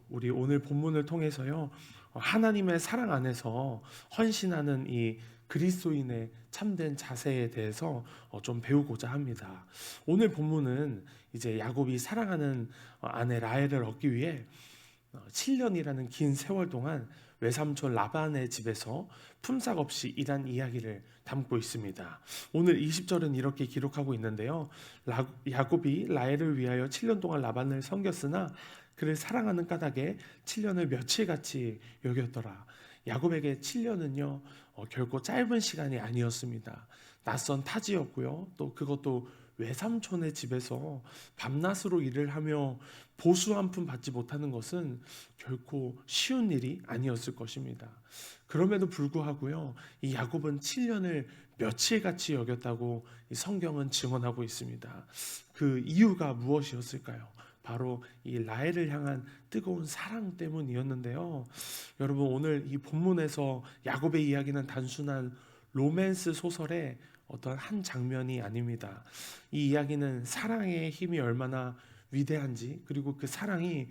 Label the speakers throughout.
Speaker 1: 우리 오늘 본문을 통해서요, 하나님의 사랑 안에서 헌신하는 이 그리스도인의 참된 자세에 대해서 좀 배우고자 합니다. 오늘 본문은 이제 야곱이 사랑하는 아내 라헬을 얻기 위해 7년이라는 긴 세월 동안 외삼촌 라반의 집에서 품삯 없이 일한 이야기를 담고 있습니다. 오늘 20절은 이렇게 기록하고 있는데요. 야곱이 라헬을 위하여 7년 동안 라반을 섬겼으나 그를 사랑하는 까닭에 7년을 며칠같이 여겼더라. 야곱에게 7년은요 결코 짧은 시간이 아니었습니다. 낯선 타지였고요. 또 그것도 외삼촌의 집에서 밤낮으로 일을 하며 보수 한 푼 받지 못하는 것은 결코 쉬운 일이 아니었을 것입니다. 그럼에도 불구하고요, 이 야곱은 7년을 며칠같이 여겼다고 이 성경은 증언하고 있습니다. 그 이유가 무엇이었을까요? 바로 이 라헬을 향한 뜨거운 사랑 때문이었는데요. 여러분, 오늘 이 본문에서 야곱의 이야기는 단순한 로맨스 소설의 어떤 한 장면이 아닙니다. 이 이야기는 사랑의 힘이 얼마나 위대한지, 그리고 그 사랑이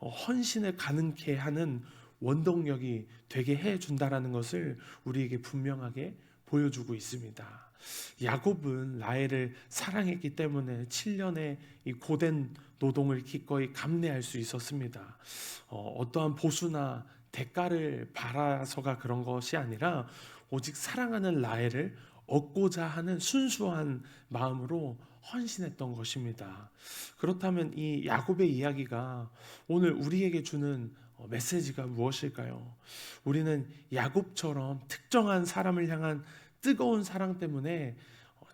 Speaker 1: 헌신을 가능케 하는 원동력이 되게 해준다라는 것을 우리에게 분명하게 보여주고 있습니다. 야곱은 라헬을 사랑했기 때문에 7년의 이 고된 노동을 기꺼이 감내할 수 있었습니다. 어떠한 보수나 대가를 바라서가 그런 것이 아니라 오직 사랑하는 라헬을 얻고자 하는 순수한 마음으로 헌신했던 것입니다. 그렇다면 이 야곱의 이야기가 오늘 우리에게 주는 메시지가 무엇일까요? 우리는 야곱처럼 특정한 사람을 향한 뜨거운 사랑 때문에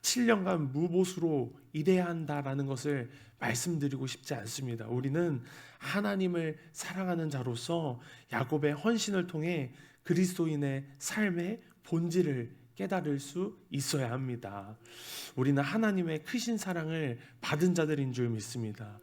Speaker 1: 7년간 무보수로 일해야 한다라는 것을 말씀드리고 싶지 않습니다. 우리는 하나님을 사랑하는 자로서 야곱의 헌신을 통해 그리스도인의 삶의 본질을 깨달을 수 있어야 합니다. 우리는 하나님의 크신 사랑을 받은 자들인 줄 믿습니다.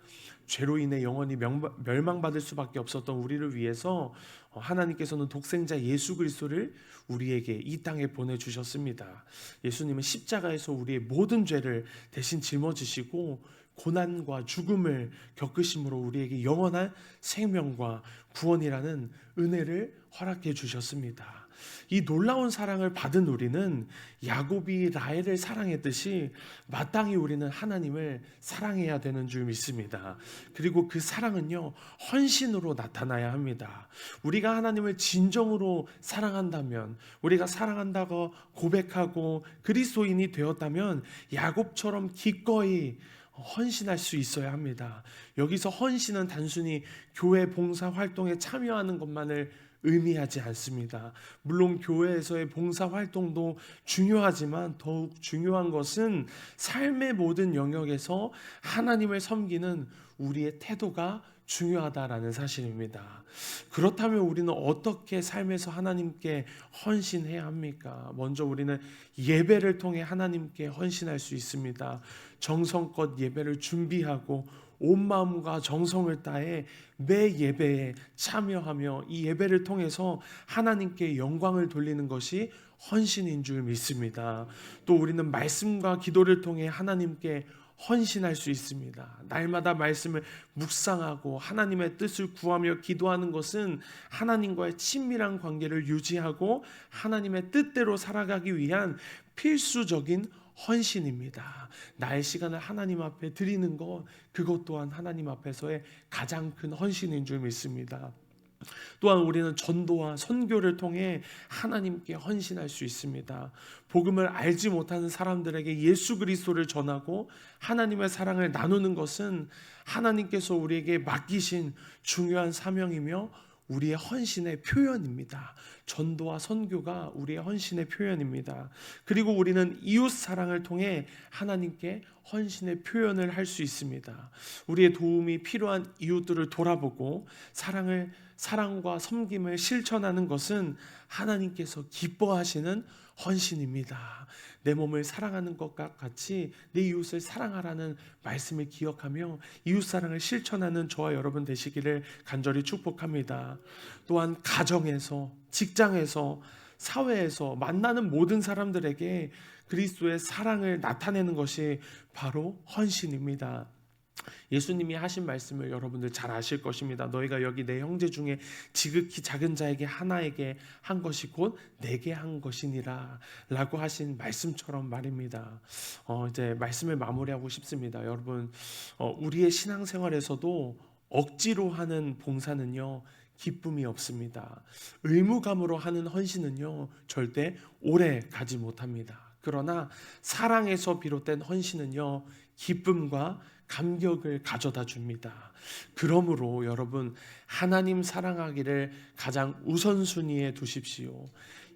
Speaker 1: 죄로 인해 영원히 멸망받을 수밖에 없었던 우리를 위해서 하나님께서는 독생자 예수 그리스도를 우리에게 이 땅에 보내주셨습니다. 예수님은 십자가에서 우리의 모든 죄를 대신 짊어지시고 고난과 죽음을 겪으심으로 우리에게 영원한 생명과 구원이라는 은혜를 허락해 주셨습니다. 이 놀라운 사랑을 받은 우리는 야곱이 라헬을 사랑했듯이 마땅히 우리는 하나님을 사랑해야 되는 줄 믿습니다. 그리고 그 사랑은요, 헌신으로 나타나야 합니다. 우리가 하나님을 진정으로 사랑한다면, 우리가 사랑한다고 고백하고 그리스도인이 되었다면 야곱처럼 기꺼이 헌신할 수 있어야 합니다. 여기서 헌신은 단순히 교회 봉사 활동에 참여하는 것만을 의미하지 않습니다. 물론 교회에서의 봉사 활동도 중요하지만 더욱 중요한 것은 삶의 모든 영역에서 하나님을 섬기는 우리의 태도가 중요하다라는 사실입니다. 그렇다면 우리는 어떻게 삶에서 하나님께 헌신해야 합니까? 먼저 우리는 예배를 통해 하나님께 헌신할 수 있습니다. 정성껏 예배를 준비하고 온 마음과 정성을 다해 매 예배에 참여하며 이 예배를 통해서 하나님께 영광을 돌리는 것이 헌신인 줄 믿습니다. 또 우리는 말씀과 기도를 통해 하나님께 헌신할 수 있습니다. 날마다 말씀을 묵상하고 하나님의 뜻을 구하며 기도하는 것은 하나님과의 친밀한 관계를 유지하고 하나님의 뜻대로 살아가기 위한 필수적인 헌신입니다. 나의 시간을 하나님 앞에 드리는 것, 그것 또한 하나님 앞에서의 가장 큰 헌신인 줄 믿습니다. 또한 우리는 전도와 선교를 통해 하나님께 헌신할 수 있습니다. 복음을 알지 못하는 사람들에게 예수 그리스도를 전하고 하나님의 사랑을 나누는 것은 하나님께서 우리에게 맡기신 중요한 사명이며 우리의 헌신의 표현입니다. 전도와 선교가 우리의 헌신의 표현입니다. 그리고 우리는 이웃 사랑을 통해 하나님께 헌신의 표현을 할 수 있습니다. 우리의 도움이 필요한 이웃들을 돌아보고 사랑과 섬김을 실천하는 것은 하나님께서 기뻐하시는 헌신입니다. 내 몸을 사랑하는 것과 같이 내 이웃을 사랑하라는 말씀을 기억하며 이웃사랑을 실천하는 저와 여러분 되시기를 간절히 축복합니다. 또한 가정에서, 직장에서, 사회에서 만나는 모든 사람들에게 그리스도의 사랑을 나타내는 것이 바로 헌신입니다. 예수님이 하신 말씀을 여러분들 잘 아실 것입니다. 너희가 여기 내 형제 중에 지극히 작은 자에게 하나에게 한 것이 곧 내게 한 것이니라 라고 하신 말씀처럼 말입니다. 이제 말씀을 마무리하고 싶습니다. 여러분, 우리의 신앙생활에서도 억지로 하는 봉사는요 기쁨이 없습니다. 의무감으로 하는 헌신은요 절대 오래 가지 못합니다. 그러나 사랑에서 비롯된 헌신은요 기쁨과 감격을 가져다 줍니다. 그러므로 여러분, 하나님 사랑하기를 가장 우선순위에 두십시오.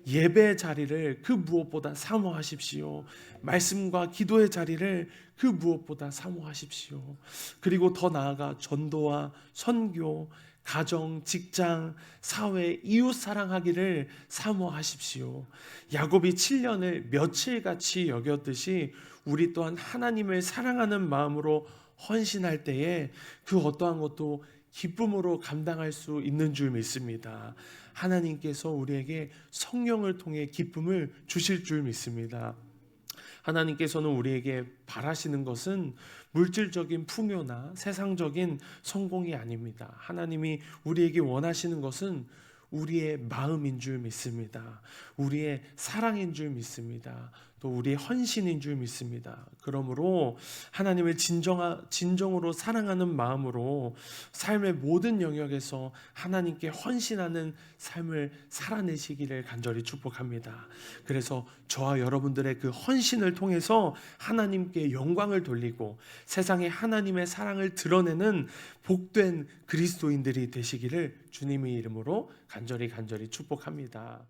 Speaker 1: 예배 자리를 그 무엇보다 사모하십시오. 말씀과 기도의 자리를 그 무엇보다 사모하십시오. 그리고 더 나아가 전도와 선교, 가정, 직장, 사회, 이웃 사랑하기를 사모하십시오. 야곱이 7년을 며칠같이 여겼듯이 우리 또한 하나님을 사랑하는 마음으로 헌신할 때에 그 어떠한 것도 기쁨으로 감당할 수 있는 줄 믿습니다. 하나님께서 우리에게 성령을 통해 기쁨을 주실 줄 믿습니다. 하나님께서는 우리에게 바라시는 것은 물질적인 풍요나 세상적인 성공이 아닙니다. 하나님이 우리에게 원하시는 것은 우리의 마음인 줄 믿습니다. 우리의 사랑인 줄 믿습니다. 또 우리의 헌신인 줄 믿습니다. 그러므로 하나님을 진정으로 사랑하는 마음으로 삶의 모든 영역에서 하나님께 헌신하는 삶을 살아내시기를 간절히 축복합니다. 그래서 저와 여러분들의 그 헌신을 통해서 하나님께 영광을 돌리고 세상에 하나님의 사랑을 드러내는 복된 그리스도인들이 되시기를 주님의 이름으로 간절히 축복합니다.